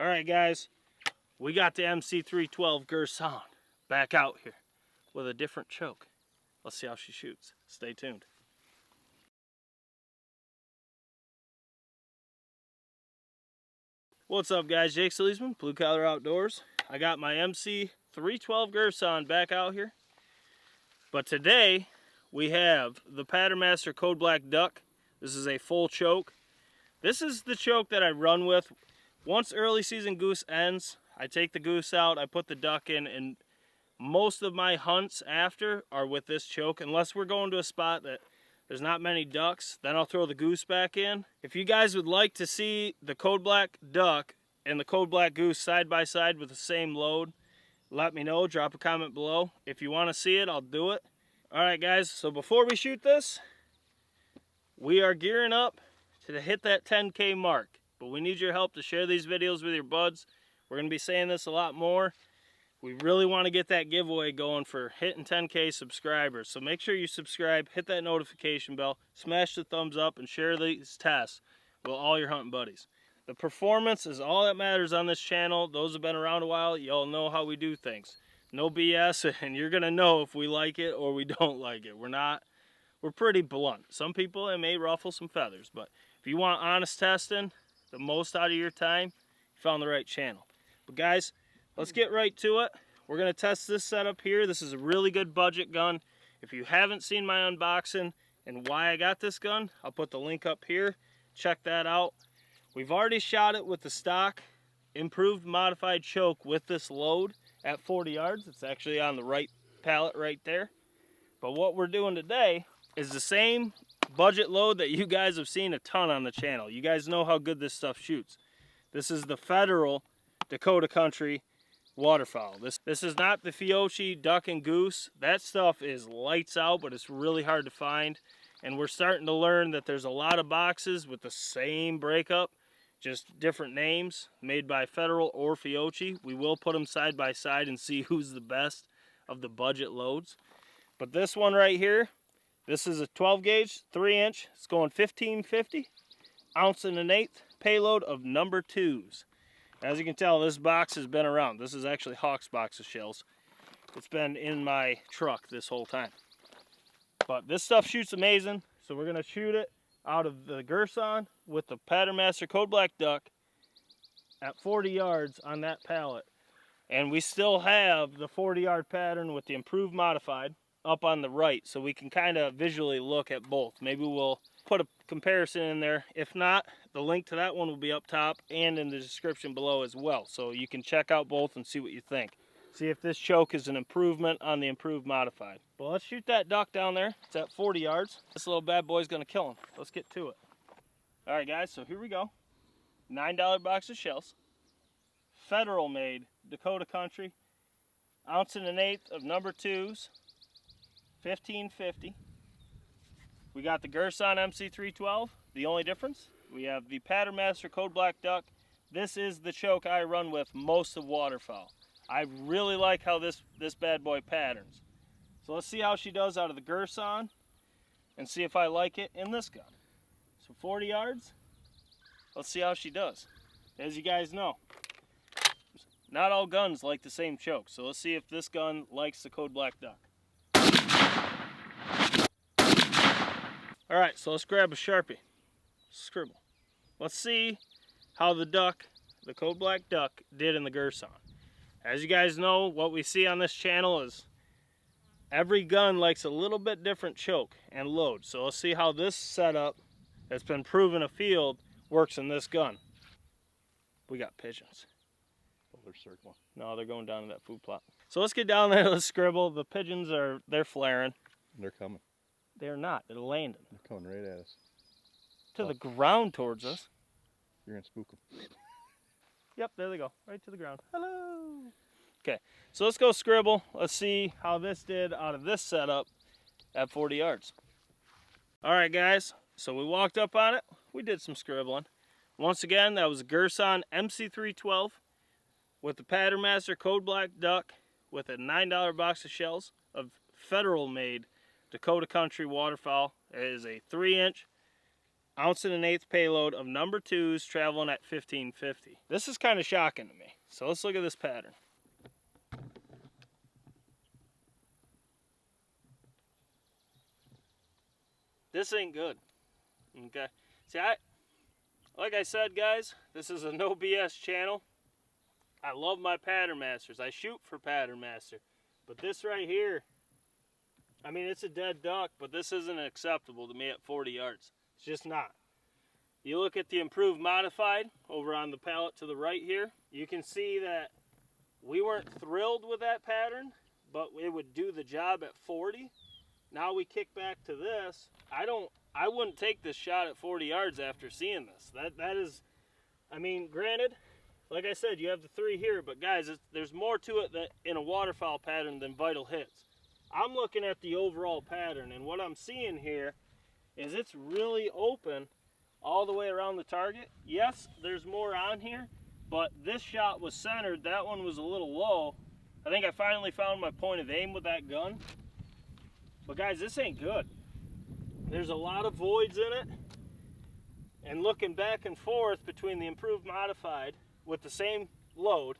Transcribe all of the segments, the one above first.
All right, guys, we got the mc312 girsan back out here with a different choke. Let's see how she shoots. Stay tuned. What's up, guys? Jake SLEASMAN, Blue Collar Outdoors. I got my mc312 girsan back out here. But today we have the patternmaster Code Black Duck. This is a full choke. This is the choke that I run with. Once early season goose ends, I take the goose out, I put the duck in, and most of my hunts after are with this choke, unless we're going to a spot that there's not many ducks, then I'll throw the goose back in. If you guys would like to see the Code Black Duck and the Code Black Goose side by side with the same load, let me know, drop a comment below. If you want to see it, I'll do it. Alright guys, so before we shoot this, we are gearing up to hit that 10K mark. But we need your help to share these videos with your buds. We're going to be saying this a lot more. We really want to get that giveaway going for hitting 10K subscribers. So make sure you subscribe, hit that notification bell, smash the thumbs up, and share these tests with all your hunting buddies. The performance is all that matters on this channel. Those have been around a while, y'all know how we do things. No BS, and you're going to know if we like it or we don't like it. We're pretty blunt. Some people, it may ruffle some feathers, but if you want honest testing, the most out of your time, you found the right channel. But guys, let's get right to it. We're going to test this setup here. This is a really good budget gun. If you haven't seen my unboxing and why I got this gun, I'll put the link up here. Check that out. We've already shot it with the stock improved modified choke with this load at 40 yards. It's actually on the right pallet right there. But what we're doing today is the same budget load that you guys have seen a ton on the channel. You guys know how good this stuff shoots. This is the federal Dakota country waterfowl. This is not the Fiocchi duck and goose. That stuff is lights out, but it's really hard to find. And we're starting to learn that there's a lot of boxes with the same breakup, just different names, made by Federal or Fiocchi. We will put them side by side and see who's the best of the budget loads. But this one right here, this is a 12 gauge, 3 inch. It's going 1550, ounce and an eighth, payload of number 2s. As you can tell, this box has been around. This is actually Hawk's box of shells. It's been in my truck this whole time. But this stuff shoots amazing, so we're gonna shoot it out of the girsan with the patternmaster Code Black Duck at 40 yards on that pallet. And we still have the 40-yard pattern with the improved modified up on the right, so we can kind of visually look at both. Maybe we'll put a comparison in there. If not, the link to that one will be up top and in the description below as well, so you can check out both and see what you think. See if this choke is an improvement on the improved modified. Well, let's shoot that duck down there. It's at 40 yards. This little bad boy's gonna kill him. Let's get to it. All right, guys, so here we go. $9 box of shells. Federal made Dakota country, ounce and an eighth of number 2s, 1550. We got the girsan mc312. The only difference, we have the patternmaster Code Black Duck. This is the choke I run with most of waterfowl. I really like how this bad boy patterns. So let's see how she does out of the girsan and see if I like it in this gun. So 40 yards, let's see how she does. As you guys know, not all guns like the same choke. So let's see if this gun likes the Code Black Duck. All right, so let's grab a Sharpie, scribble. Let's see how the duck, the Code Black Duck, did in the girsan. As you guys know, what we see on this channel is every gun likes a little bit different choke and load. So let's see how this setup that's been proven afield works in this gun. We got pigeons. Oh, they're circling. No, they're going down to that food plot. So let's get down there, let's scribble. The pigeons they're flaring. They're coming. They're not, they're landing. They're coming right at us. To the ground towards us. You're gonna spook them. Yep, there they go, right to the ground. Hello. Okay, so let's go scribble. Let's see how this did out of this setup at 40 yards. All right, guys, so we walked up on it. We did some scribbling. Once again, that was a girsan mc312 with the patternmaster Code Black Duck with a $9 box of shells of Federal made Dakota country waterfowl. It is a 3 inch ounce and an eighth payload of number 2s traveling at 1550. This is kind of shocking to me. So let's look at this pattern. This ain't good. Okay. See, like I said, guys, this is a no BS channel. I love my pattern masters. I shoot for pattern master. But this right here, I mean, it's a dead duck, but this isn't acceptable to me at 40 yards. It's just not. You look at the improved modified over on the pallet to the right here, you can see that we weren't thrilled with that pattern, but it would do the job at 40. Now we kick back to this. I wouldn't take this shot at 40 yards after seeing this. That is, I mean, granted, like I said, you have the 3 here, but guys, there's more to it that in a waterfowl pattern than vital hits. I'm looking at the overall pattern, and what I'm seeing here is it's really open all the way around the target. Yes, there's more on here, but this shot was centered. That one was a little low. I think I finally found my point of aim with that gun. But guys, this ain't good. There's a lot of voids in it. And looking back and forth between the improved modified with the same load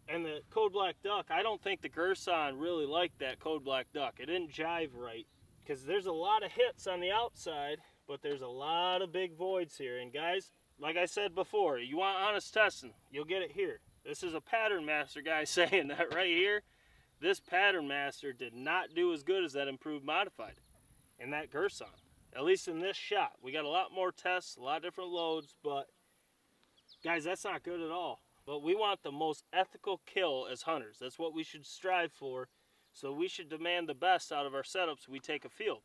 and the Code Black Duck, I don't think the girsan really liked that Code Black Duck. It didn't jive right, because there's a lot of hits on the outside, but there's a lot of big voids here. And guys, like I said before, you want honest testing, you'll get it here. This is a pattern master guy saying that right here. This pattern master did not do as good as that improved modified in that girsan. At least in this shot. We got a lot more tests, a lot of different loads, but guys, that's not good at all. But we want the most ethical kill as hunters. That's what we should strive for. So we should demand the best out of our setups we take a field.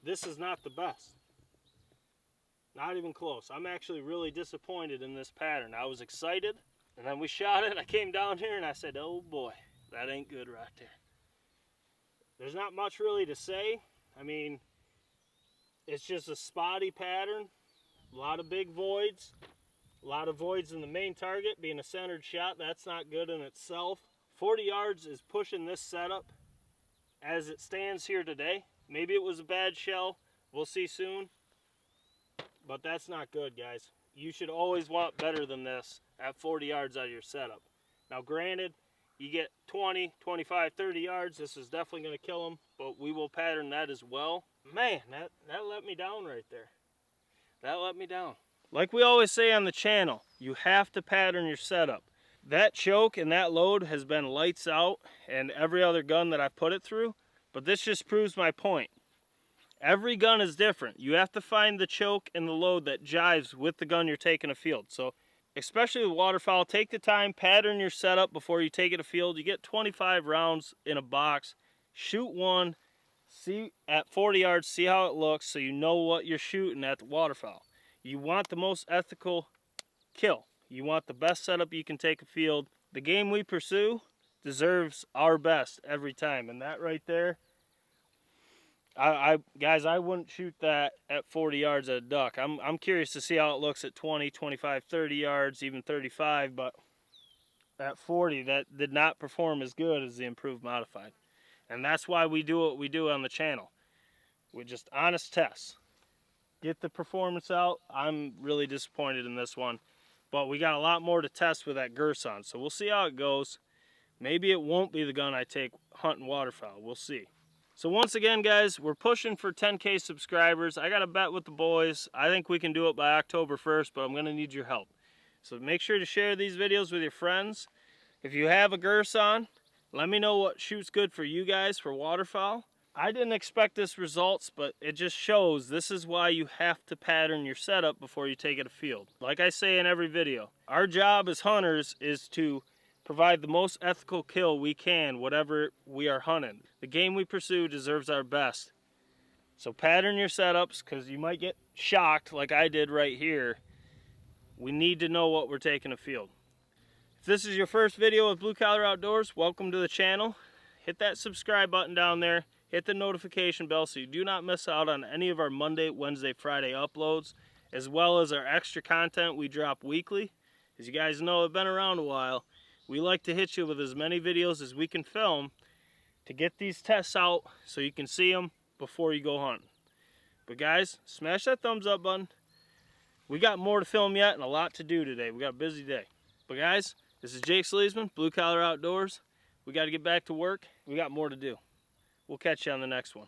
This is not the best. Not even close. I'm actually really disappointed in this pattern. I was excited, and then we shot it. I came down here and I said, oh boy, that ain't good right there. There's not much really to say. I mean, it's just a spotty pattern. A lot of big voids. A lot of voids in the main target, being a centered shot. That's not good in itself. 40 yards is pushing this setup as it stands here today. Maybe it was a bad shell. We'll see soon. But that's not good, guys. You should always want better than this at 40 yards out of your setup. Now, granted, you get 20, 25, 30 yards. This is definitely going to kill them, but we will pattern that as well. Man, that let me down right there. That let me down. Like we always say on the channel, you have to pattern your setup. That choke and that load has been lights out and every other gun that I've put it through, but this just proves my point. Every gun is different. You have to find the choke and the load that jives with the gun you're taking afield. So, especially with waterfowl, take the time, pattern your setup before you take it afield. You get 25 rounds in a box, shoot one, see at 40 yards, see how it looks so you know what you're shooting at the waterfowl. You want the most ethical kill. You want the best setup you can take afield. The game we pursue deserves our best every time, and that right there, guys, I wouldn't shoot that at 40 yards at a duck. I'm curious to see how it looks at 20, 25, 30 yards, even 35, but at 40, that did not perform as good as the improved modified. And that's why we do what we do on the channel. We just honest tests. Get the performance out. I'm really disappointed in this one, but we got a lot more to test with that girsan, so we'll see how it goes. Maybe it won't be the gun I take hunting waterfowl. We'll see. So once again, guys, we're pushing for 10K subscribers. I got a bet with the boys. I think we can do it by October 1st, but I'm going to need your help. So make sure to share these videos with your friends. If you have a girsan, let me know what shoots good for you guys for waterfowl. I didn't expect this results, but it just shows this is why you have to pattern your setup before you take it afield. Like I say in every video, our job as hunters is to provide the most ethical kill we can, whatever we are hunting. The game we pursue deserves our best. So pattern your setups, because you might get shocked like I did right here. We need to know what we're taking afield. If this is your first video of Blue Collar Outdoors, welcome to the channel. Hit that subscribe button down there. Hit the notification bell so you do not miss out on any of our Monday, Wednesday, Friday uploads, as well as our extra content we drop weekly. As you guys know, I've been around a while. We like to hit you with as many videos as we can film to get these tests out so you can see them before you go hunting. But guys, smash that thumbs up button. We got more to film yet and a lot to do today. We got a busy day. But guys, this is Jake SLEASMAN, Blue Collar Outdoors. We got to get back to work. We got more to do. We'll catch you on the next one.